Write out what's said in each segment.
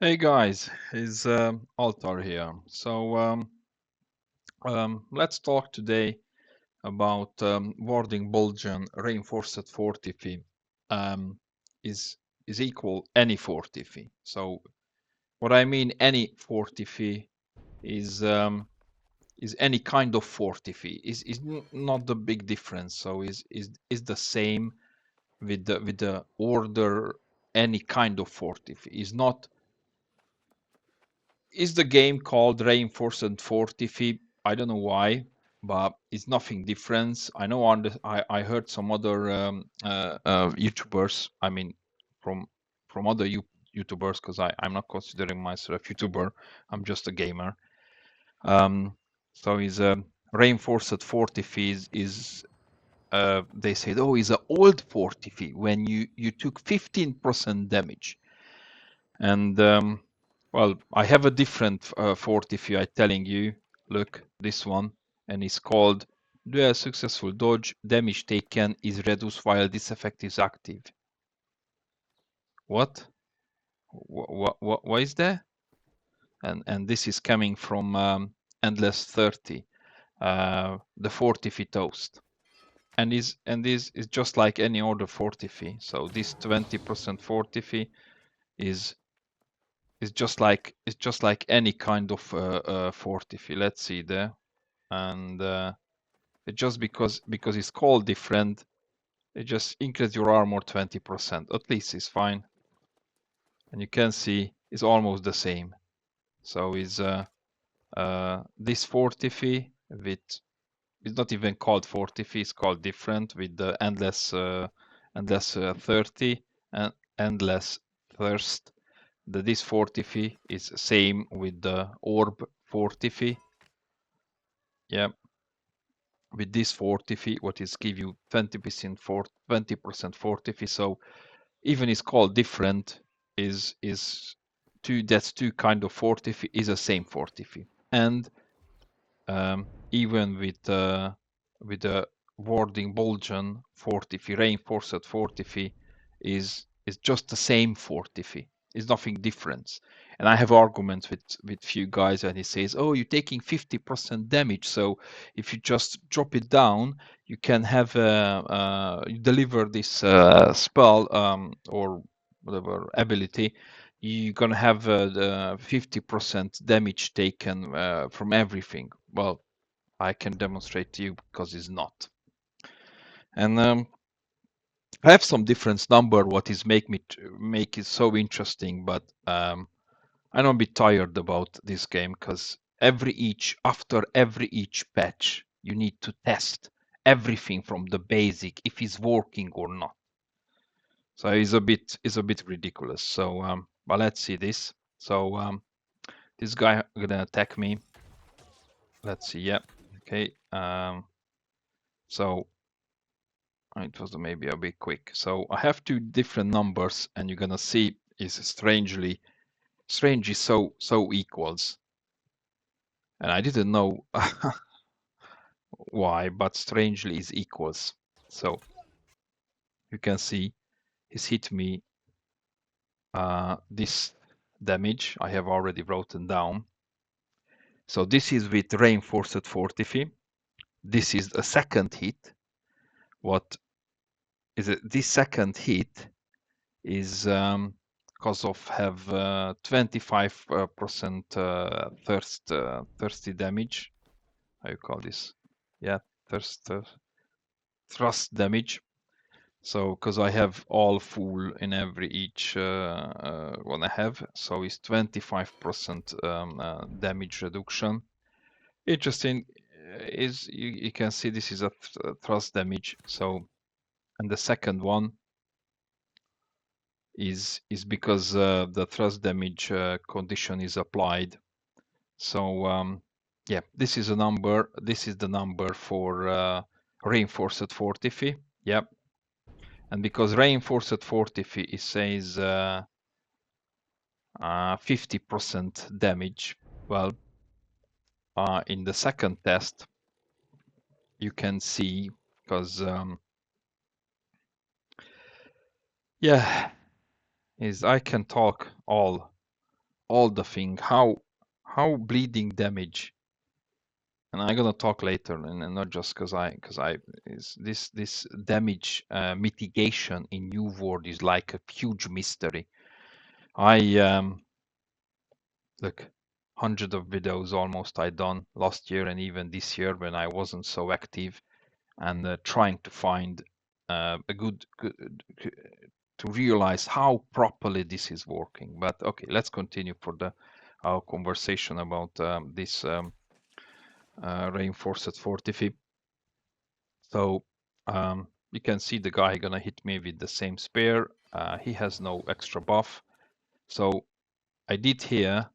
Hey guys, it's Altar here. Let's talk today about Warding Bludgeon Reinforced Fortify um, is equal any fortify. So what I mean any fortify is any kind of fortify. Is not the big difference. So is the same with the order any kind of fortify. Is the game called Reinforced Fortify? I don't know why, but it's nothing different. I know I heard some other YouTubers. I mean, from other YouTubers, because I'm not considering myself a YouTuber. I'm just a gamer. So is Reinforced Fortify is they said, oh, is an old Fortify when you took 15% damage. And well, I have a different fortify I telling you. Look, this one, and it's called do a successful dodge. Damage taken is reduced while this effect is active. What? What is that? And this is coming from Endless 30, the fortify toast. And this is just like any other fortify. So this 20% fortify is it's just like any kind of fortify. Let's see there, and it just because it's called different, it just increase your armor 20%. At least it's fine, and you can see it's almost the same. So is this fortify with it's not even called fortify, it's called different with the endless 30 and endless thirst. This fortify is same with the orb fortify. Yeah, with this fortify, what is give you 20% 20% fortify. So even it's called different, is two that's two kind of fortify is the same fortify. And even with the Warding Bludgeon Fortify, Reinforced Fortify is just the same fortify. It's nothing different. And I have arguments with few guys, and he says, "Oh, you're taking 50% damage. So if you just drop it down, you can have you deliver this spell or whatever ability. You're gonna have the 50% damage taken from everything." Well, I can demonstrate to you because it's not. And I have some difference number what is make it so interesting, but I'm a bit tired about this game because after every each patch you need to test everything from the basic if it's working or not. So it's a bit ridiculous. So but let's see this. So this guy gonna attack me. Let's see. Yeah. Okay. So it was maybe a bit quick. So I have two different numbers, and you're gonna see is strangely so equals. And I didn't know why, but strangely is equals. So you can see he's hit me this damage I have already written down. So this is with Reinforced Fortify. This is a second hit. What is it? This second hit is because of have 25% thirsty damage. How you call this? Yeah, thirst thrust damage. So because I have all full in every each one I have, so it's 25% damage reduction. Interesting is you can see this is a thrust damage. So and the second one is because the thrust damage condition is applied. So yeah, this is a number. This is the number for Reinforced Fortify. Yep. And because Reinforced Fortify it says 50% damage, well, in the second test you can see because yeah, is I can talk all all the thing, how bleeding damage, and I'm gonna talk later, and not just because I is this damage mitigation in New World is like a huge mystery. I look, hundreds of videos almost I done last year and even this year when I wasn't so active, and trying to find a good to realize how properly this is working. But okay, let's continue for our conversation about this reinforced fortify. So you can see the guy gonna hit me with the same spear. He has no extra buff. So I did here,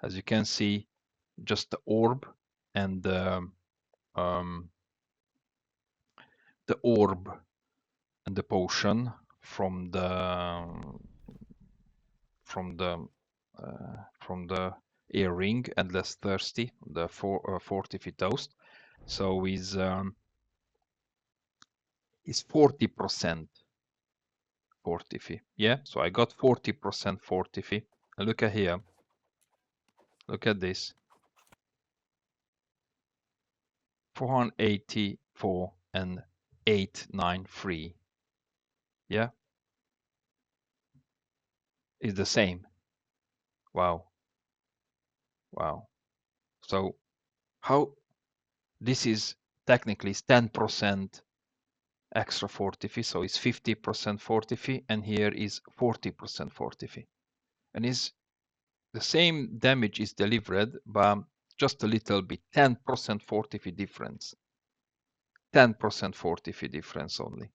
as you can see, just the orb and the orb and the potion from the earring, Endless Thirsty, the 40 toast. So is 40% fortify. Yeah, so I got 40% fortify. And look at here. Look at this. 484 and 893. Yeah, is the same. Wow. Wow. So how this is technically 10% extra fortify, so it's 50% fortify, and here is 40% fortify. And is the same damage is delivered, but just a little bit, 10% fortify difference. 10% fortify difference only.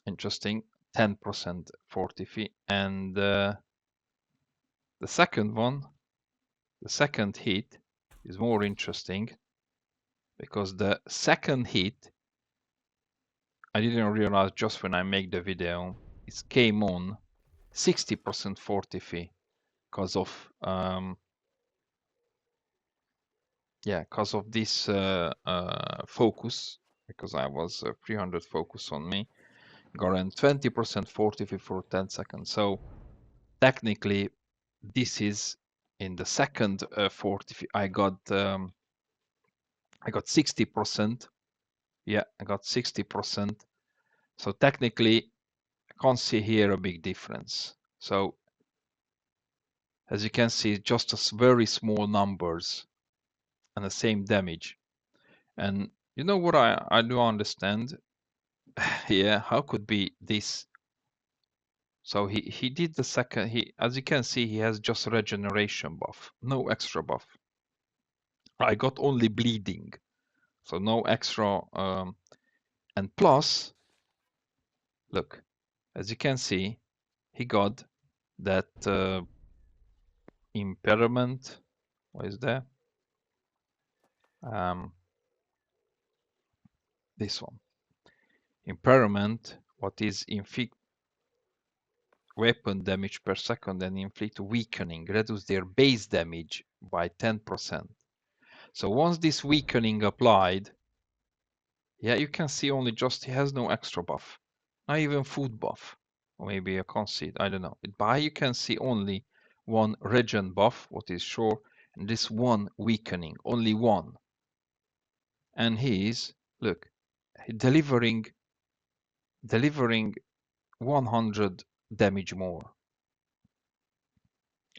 Interesting, 10% fortify. And the second one, the second hit is more interesting because the second hit, I didn't realize just when I make the video, it came on 60% fortify because of because of this focus, because I was 300 focus on me, got a 20% fortify for 10 seconds. So technically, this is in the second fortify. I got 60%. Yeah, I got 60%. So technically, I can't see here a big difference. So as you can see, just a very small numbers and the same damage. And you know what I do understand? Yeah, how could be this? So he did the second, as you can see, he has just regeneration buff, no extra buff. I got only bleeding, so no extra, and plus, look, as you can see, he got that impairment. What is that? This one. Impairment, what is inflict weapon damage per second and inflict weakening, reduce their base damage by 10%. So once this weakening applied, yeah, you can see only just he has no extra buff, not even food buff, or maybe a concede, I don't know. But you can see only one regen buff, what is sure, and this one weakening, only one. And he is, look, delivering 100 damage more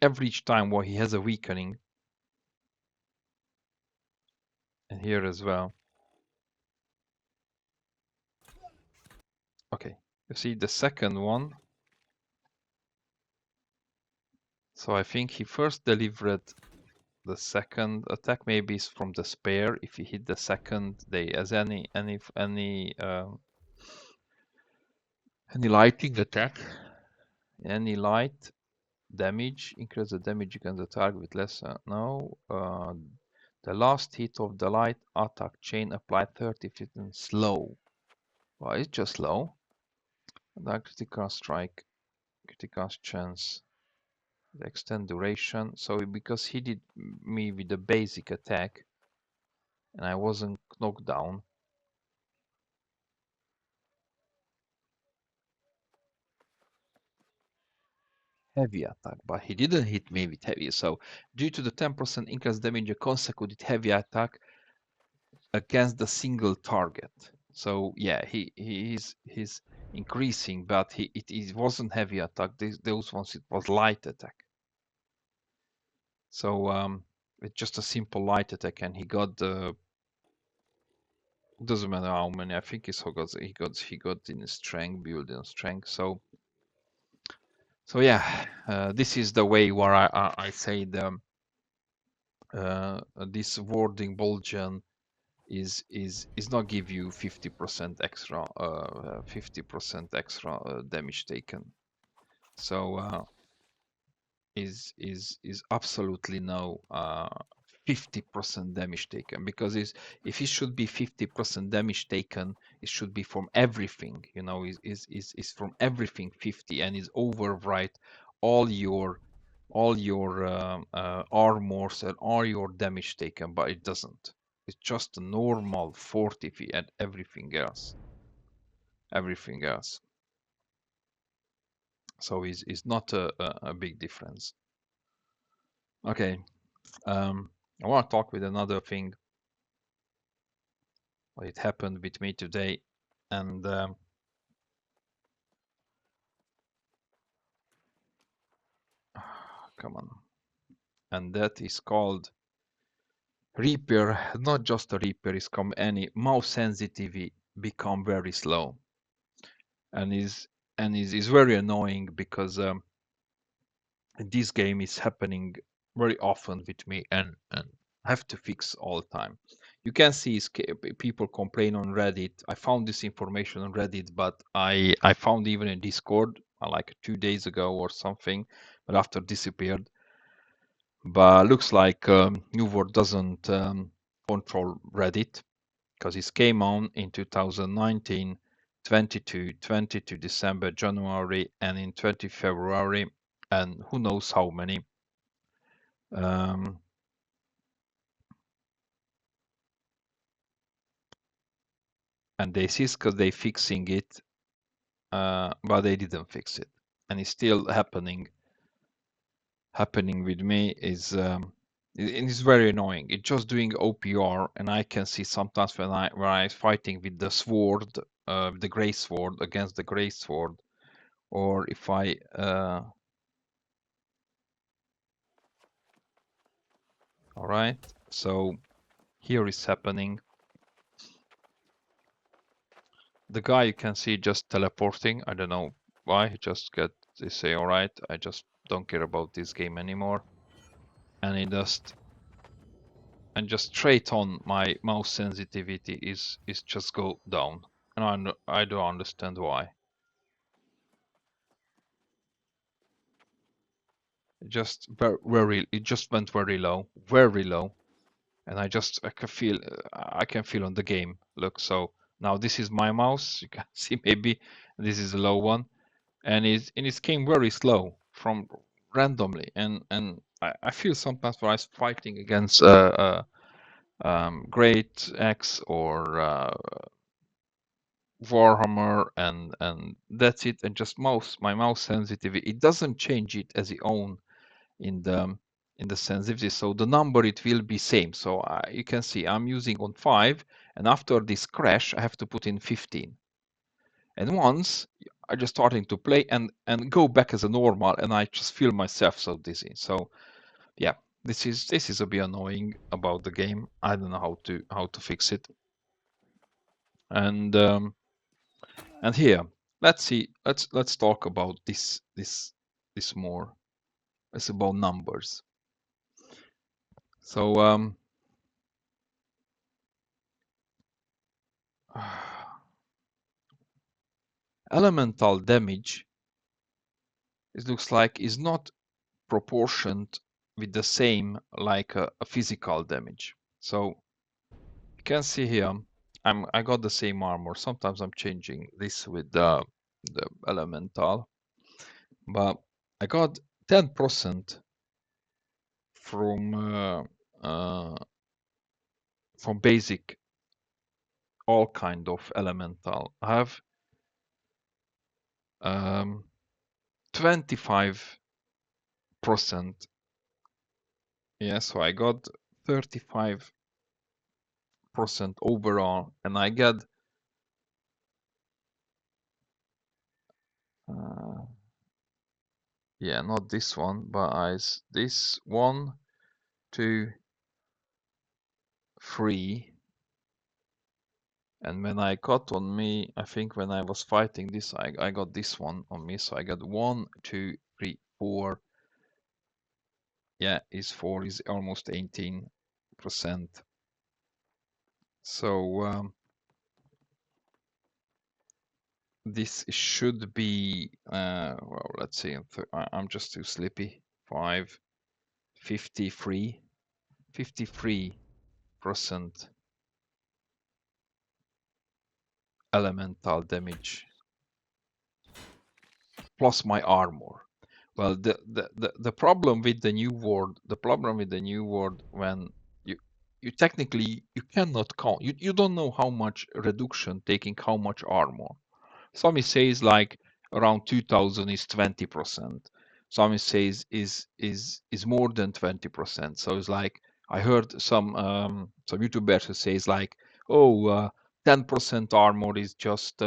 every time where he has a weakening. And here as well. Okay, you see the second one. So I think he first delivered the second attack, maybe is from the spare. If he hit the second, they as any lighting attack, any light damage, increase the damage against the target with less. No, the last hit of the light attack chain applied 30% slow. Well, it's just slow. The critical strike, critical chance, the extend duration. So because he did me with the basic attack, and I wasn't knocked down. heavy attack, but he didn't hit me with heavy. So due to the 10% increased damage, a consecutive heavy attack against the single target. So yeah, he's increasing, but it wasn't heavy attack. Those ones it was light attack. So it's just a simple light attack, and he got the doesn't matter how many. I think he got in strength, build in strength. So yeah, this is the way where I say the this warding Bludgeon is not give you 50% extra 50% extra damage taken. So is absolutely no 50% damage taken, because if it should be 50% damage taken, it should be from everything, you know, is from everything 50, and is overwrite all your armors and all your damage taken, but it doesn't. It's just a normal 40 and everything else. So it's not a big difference. Okay. I want to talk with another thing. What it happened with me today, and come on, and that is called Reaper. Not just a Reaper, is come any mouse sensitivity become very slow, and is very annoying, because this game is happening very often with me, and I have to fix all the time. You can see people complain on Reddit. I found this information on Reddit, but I found even in Discord like 2 days ago or something, but after disappeared. But looks like New World doesn't control Reddit, because it came on in 2019, 22 December, January, and in 20 February, and who knows how many. Um, and they see because they fixing it, but they didn't fix it, and it's still happening with me. It's very annoying. It's just doing OPR, and I can see sometimes when I'm fighting with the sword, the gray sword against the gray sword, or if I all right. So here is happening. The guy you can see just teleporting. I don't know why. He just they say, all right, I just don't care about this game anymore, and he just straight on my mouse sensitivity is just go down, and I don't understand why. It just it just went very low, and I can feel on the game. Look, so now this is my mouse. You can see maybe this is a low one, and it came very slow from randomly, and I feel sometimes when I was fighting against Great X or Warhammer, and that's it, and just my mouse sensitivity, it doesn't change it as its own in the sensitivity, so the number it will be same. So you can see I'm using on 5, and after this crash I have to put in 15, and once I just starting to play and go back as a normal, and I just feel myself so dizzy. So yeah, this is a bit annoying about the game. I don't know how to fix it. And here, let's see. Let's talk about this more. It's about numbers. So elemental damage, it looks like, is not proportioned with the same like a physical damage. So you can see here, I got the same armor. Sometimes I'm changing this with the elemental, but I got 10% uh, from basic, all kind of elemental. I have 25 Yeah, so I got 35% overall, and I get yeah, not this one, but this 1, 2, 3, and when I got on me, I think when I was fighting this, I got this one on me, so I got 1, 2, 3, 4. Yeah, is 4 is almost 18%. So this should be well, let's see. I'm just too sleepy. 5, 53, 53% elemental damage plus my armor. Well, the problem with the new world, when you you technically you cannot count. You don't know how much reduction taking how much armor. Some says like around 2000 is 20%. Some says is more than 20%. So it's like I heard some YouTubers who says like, oh, 10% armor is just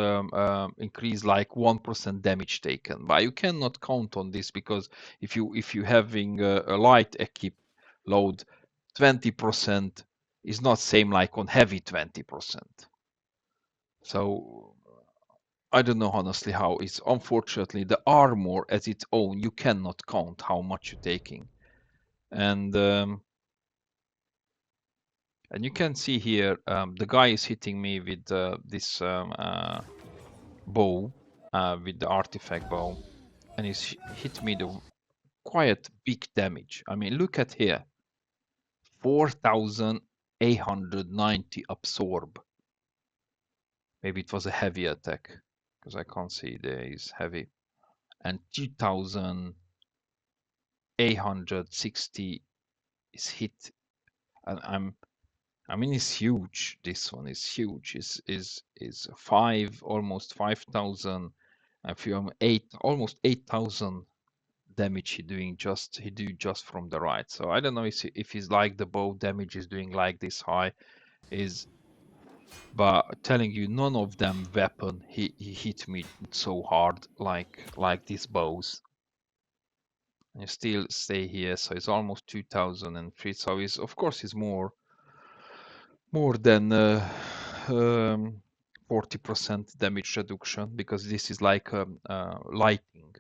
increase like 1% damage taken. But you cannot count on this because if you having a light equip load, 20% is not same like on heavy 20%. So I don't know honestly how it's unfortunately the armor as its own you cannot count how much you're taking, and you can see here the guy is hitting me with this bow with the artifact bow, and he's hit me the quite big damage. I mean, look at here, 4,890 absorb. Maybe it was a heavy attack because I can't see there is heavy, and 2,860 is hit, and I mean it's huge. This one is huge. Is almost 5,000. If you almost 8,000 damage he do just from the right. So I don't know if he's like the bow damage is doing like this high is, but telling you none of them weapon he hit me so hard like these bows. And you still stay here, so it's almost 2003. So it's of course it's more than 40% damage reduction because this is like lighting.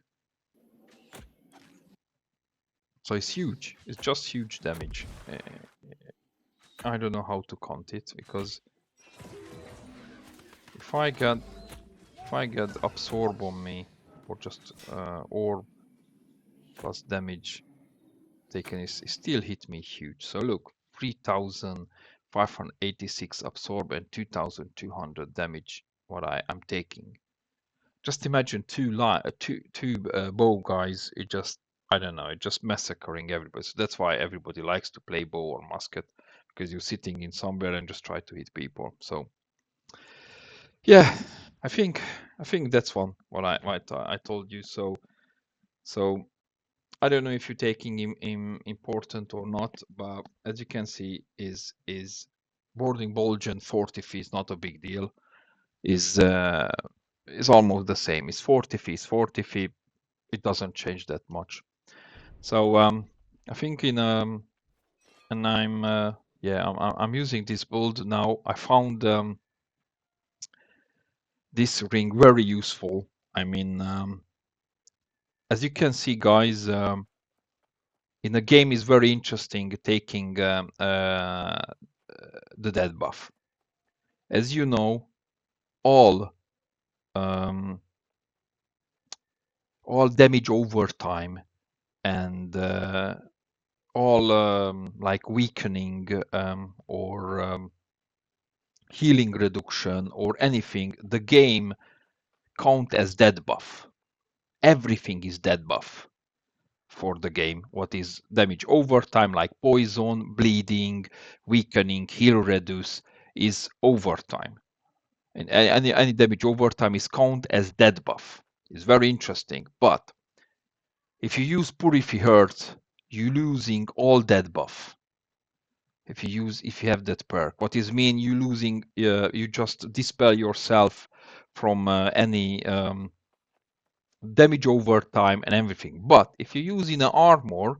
So it's huge. It's just huge damage. I don't know how to count it because if I get absorb on me or just orb plus damage taken is still hit me huge. So look, 3,586 absorb and 2,200 damage what I'm taking. Just imagine two bow guys. It just I don't know. It just massacring everybody. So that's why everybody likes to play bow or musket because you're sitting in somewhere and just try to hit people. So yeah, I think that's one what I told you. So I don't know if you're taking him important or not, but as you can see, is Warding Bludgeon Fortify is not a big deal. Is almost the same. It's Fortify. It doesn't change that much. So I think and I'm using this build now. I found this ring very useful. I mean, as you can see, guys, in the game is very interesting taking the dead buff. As you know, all damage over time and all like weakening or healing reduction or anything, the game count as dead buff. Everything is dead buff for the game. What is damage over time, like poison, bleeding, weakening, heal reduce, is over time. And any damage over time is count as dead buff. It's very interesting. But If you use Purify Hurt, you're losing all that buff. If you have that perk, what is mean you losing? You just dispel yourself from any damage over time and everything. But if you use in an armor,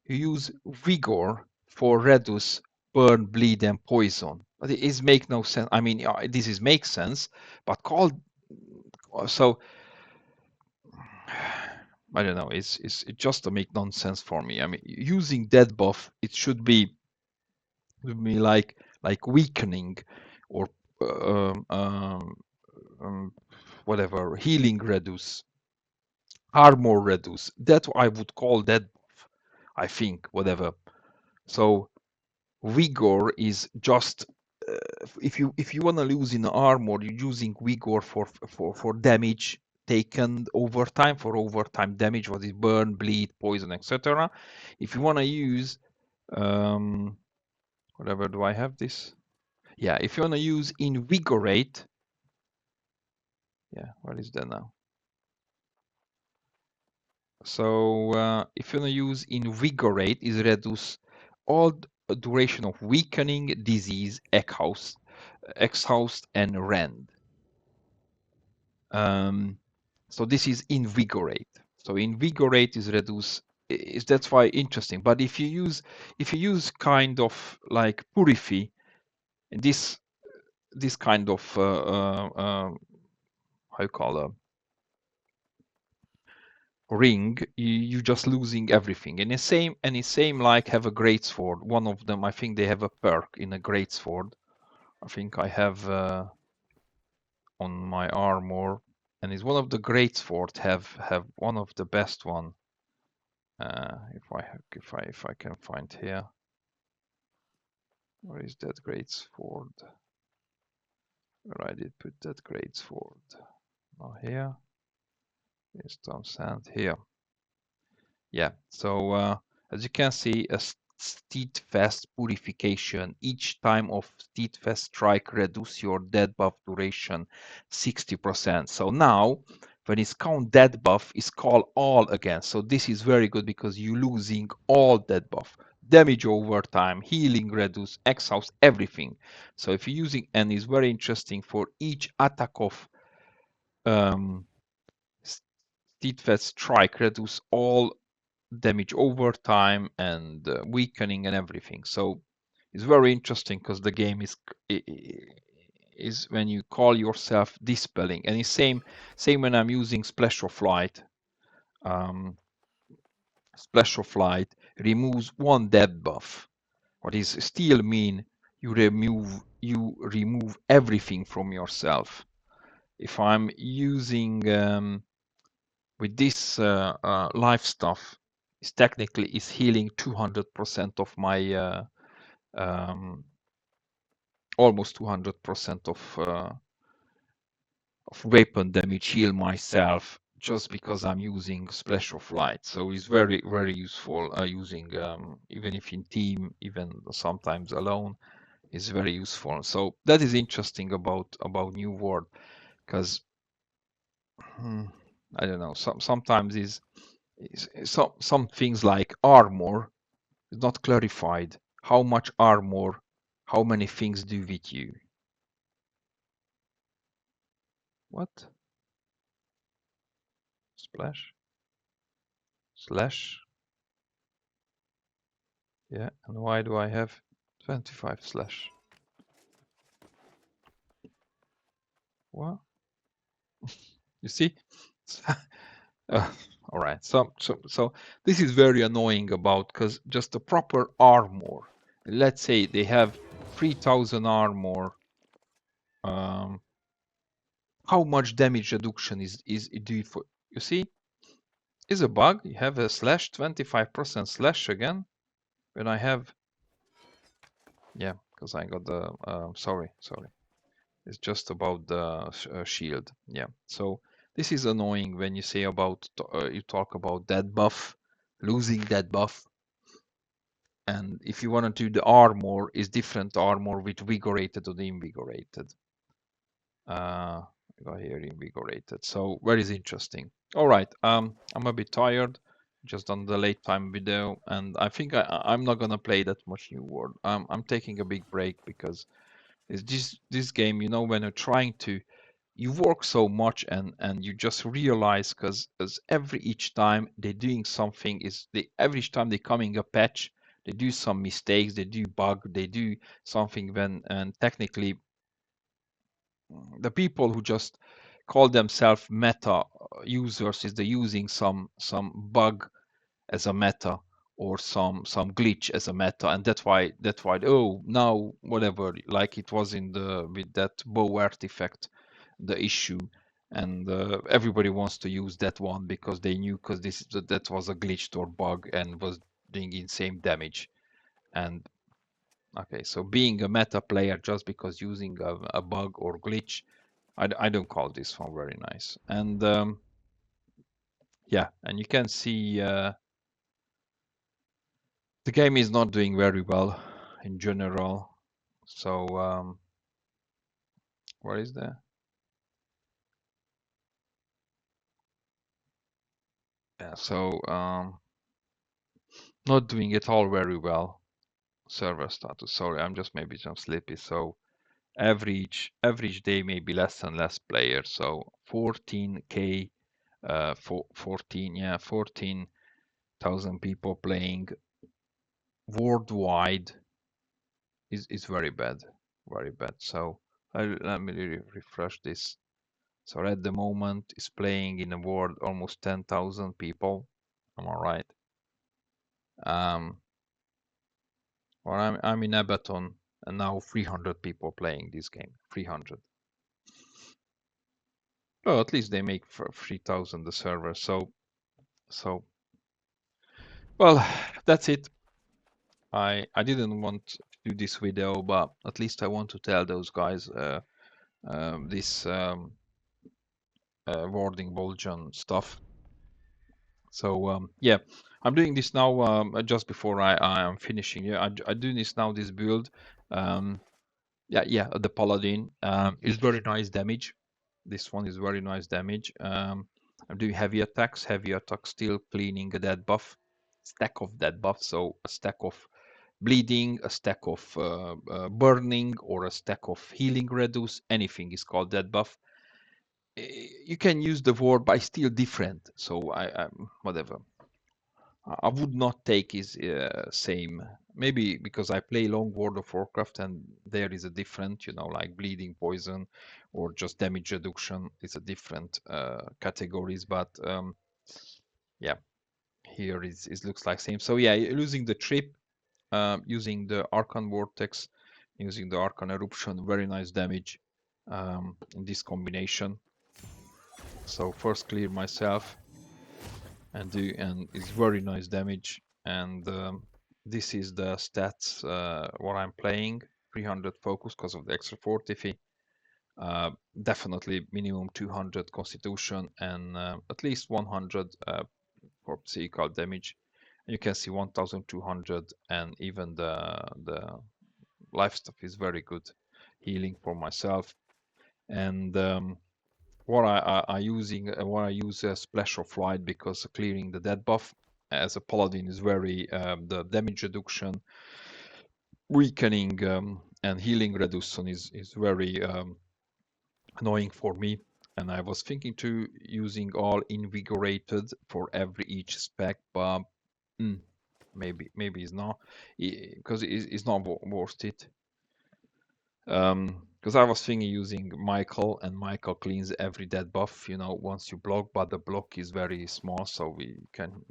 you use Vigor for reduce burn, bleed, and poison. But it is make no sense. I mean, this is makes sense, but called so I don't know. It just make nonsense for me. I mean, using that buff, it should be like weakening or um, um, whatever healing reduce, armor reduce. That I would call that buff. I think whatever. So vigor is just if you want to lose in armor, you're using vigor for damage taken over time, for overtime damage, what is burn, bleed, poison, etc. If you want to use um, whatever, do I have this? Yeah, if you want to use invigorate, yeah, what is that now? So if you want to use invigorate, is reduce all duration of weakening, disease, exhaust, and rend. So this is invigorate. So invigorate is reduce. Is that's why interesting. But if you use kind of like purify, this kind of how you call a ring, you just losing everything. And the same like have a great sword. One of them, I think they have a perk in a great sword. I think I have on my armor, and it's one of the great sword have one of the best one. If I can find here, where is that great sword? Where I did put that great sword? Oh, here. It's Tom Sand here. Yeah. So as you can see, a steadfast purification. Each time of steadfast strike reduce your dead buff duration 60%. So now when it's count dead buff, it's called all again. So this is very good because you're losing all dead buff. Damage over time, healing reduce, exhaust, everything. So if you're using, and it's very interesting for each attack of um, steadfast strike reduce all damage over time and weakening and everything. So it's very interesting because the game is when you call yourself dispelling, and it's same when I'm using splash of light. Um, Splash of light removes one dead buff. What is still mean you remove everything from yourself. If I'm using with this life stuff, is technically is healing 200% of my um, almost 200% of weapon damage heal myself just because I'm using splash of light. So it's very useful using even if in team, even sometimes alone, is very useful. So that is interesting about New World because I don't know. Sometimes is some things like armor is not clarified. How much armor, how many things do with you? What? Splash? Slash? Yeah, and why do I have 25 slash? What? You see? Uh, all right. So this is very annoying about because just the proper armor. Let's say they have 3,000 armor. Um, how much damage reduction is it do for? You see, is a bug. You have a slash 25% slash again. When I have, yeah, because I got the sorry. It's just about the shield. Yeah. So this is annoying when you say about you talk about that buff, losing that buff, and if you want to do the armor, is different armor with vigorated or the invigorated. I got here invigorated. So very interesting. All right. I'm a bit tired. just on the late time video, and I think I'm not gonna play that much New World. I'm taking a big break because it's this game, you know, when you're trying to, you work so much and you just realize because every each time they're doing something is they every time they coming a patch, they do some mistakes, they do bug, they do something when and technically the people who just call themselves meta users is they using some bug as a meta or some glitch as a meta, and that's why oh now whatever, like it was in the with that bow artifact the issue, and everybody wants to use that one because they knew because that was a glitched or bug and was doing insane damage. And okay, so being a meta player just because using a bug or glitch, I don't call this one very nice. And yeah, and you can see the game is not doing very well in general. So what is there? Yeah, so not doing it all very well. Server status. Sorry, I'm just maybe some sleepy. So average day maybe less and less players. So 14k, 14 yeah 14,000 people playing worldwide is very bad, very bad. So let me refresh this. So at the moment is playing in the world almost 10,000 people. Am I right? Um, well, I'm in Abaton and now 300 people playing this game. 300. Well, at least they make for 3,000 the server. So well, that's it. I didn't want to do this video, but at least I want to tell those guys this Warding Bludgeon stuff. So yeah, I'm doing this now just before I am finishing. Yeah, I do this now. This build, yeah, the paladin is very nice damage. This one is very nice damage. I'm doing heavy attacks. Heavy attack still cleaning a dead buff, stack of dead buff. So a stack of bleeding, a stack of burning, or a stack of healing reduce. Anything is called dead buff. You can use the word, but still different. So I whatever. I would not take his same. Maybe because I play long World of Warcraft and there is a different, you know, like bleeding poison or just damage reduction. It's a different categories, but yeah, here is looks like same. So yeah, losing the trip, using the Arcane Vortex, using the Arcane Eruption, very nice damage in this combination. So first clear myself and it's very nice damage. And this is the stats what I'm playing. 300 focus because of the extra fortify. Definitely minimum 200 constitution and at least 100 for physical damage. You can see 1200, and even the life stuff is very good healing for myself. And what I use a splash of light because clearing the dead buff as a paladin is very the damage reduction, weakening, and healing reduction is very annoying for me. And I was thinking to using all invigorated for every each spec, but mm, maybe it's not because it's not worth it. Because I was thinking using Michael, and Michael cleans every dead buff, you know, once you block, but the block is very small, so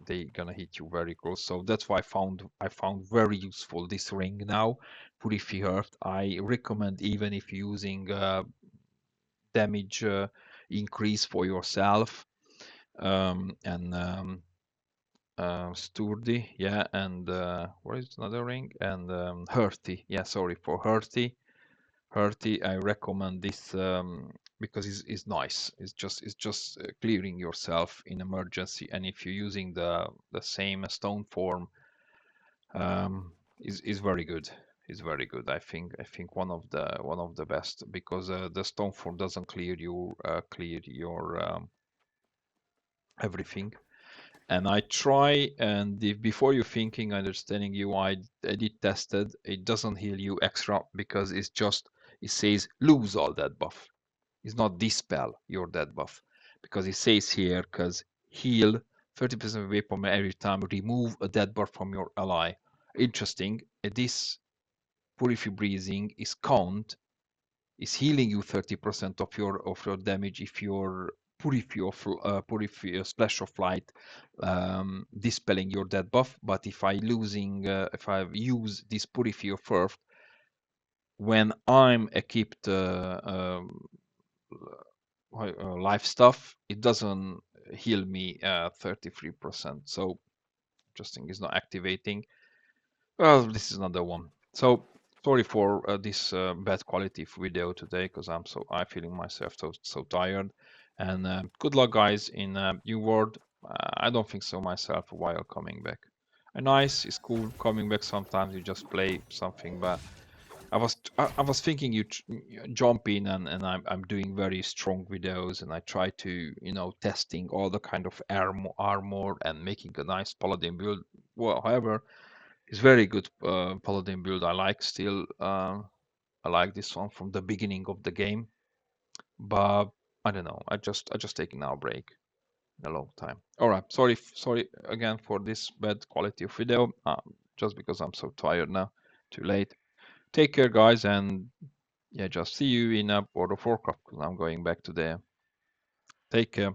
they gonna hit you very close. So that's why I found very useful this ring now, Purify Heart. I recommend even if you're using damage increase for yourself, and sturdy, yeah, and what is another ring? And Hurty, yeah, sorry for Hurty. Hurty, I recommend this because it's nice. It's just clearing yourself in emergency, and if you're using the same stone form, is very good. Is very good. I think one of the best because the stone form doesn't clear your everything, And I try, and if before you thinking, understanding you, I did tested. It doesn't heal you extra because it says lose all that buff. It's not dispel your dead buff because it says here because heal 30% away from every time remove a dead buff from your ally. Interesting. This purify breathing is healing you 30% of your damage if your purify splash of light dispelling your dead buff. But if I use this purify of earth when I'm equipped life stuff, it doesn't heal me 33%. So interesting, is not activating. Well, this is another one. So sorry for this bad quality video today because I feeling myself so tired. And good luck, guys, in New World. I don't think so myself while coming back. Nice, it's cool coming back. Sometimes you just play something, but I was thinking you jump in and I'm doing very strong videos and I try to testing all the kind of armor and making a nice paladin build. Well, however, it's very good paladin build. I like still. I like this one from the beginning of the game, but I don't know. I just taking now a break in a long time. All right, sorry again for this bad quality of video. Just because I'm so tired now. Too late. Take care, guys, and yeah, just see you in World of Warcraft because I'm going back to there. Take care.